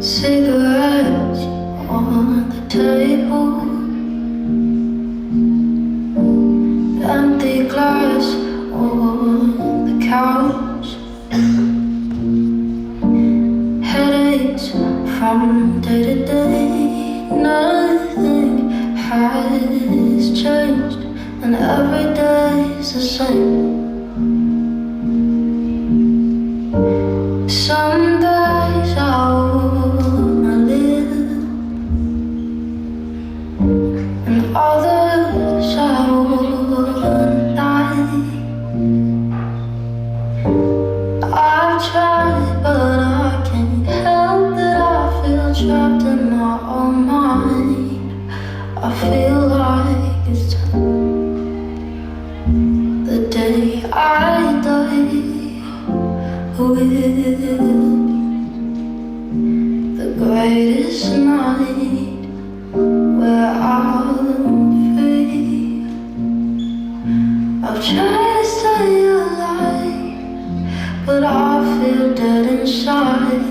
Cigarettes on the table, empty glass on the couch, headaches from day to day. Nothing has changed, and every day's the same. Some days I wanna live, and others I wanna die. I've tried, but I can't help it. I feel trapped in my own mind. I feel like it's time. The day I die will be the greatest night where I'm free. I've tried to stay alive, but I feel dead inside,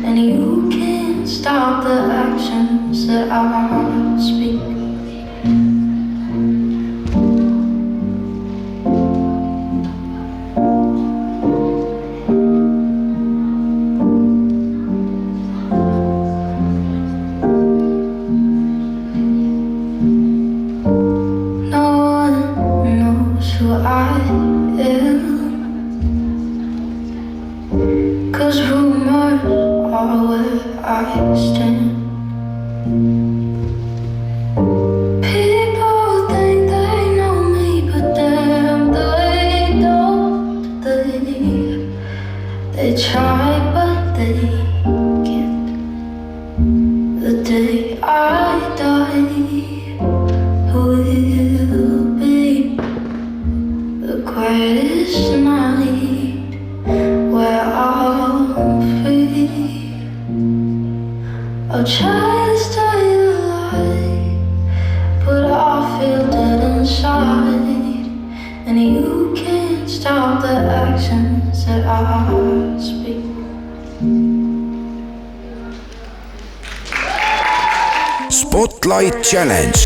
and you can't stop the actions that I speak. Who I am, 'cause rumors are where I stand. People think they know me, but damn, they don't. They try, but they can't. The day I die will be the greatest night where I'm free. I'll try to stay alive, but I feel dead inside, and you can't stop the actions that I speak. Spotlight Challenge.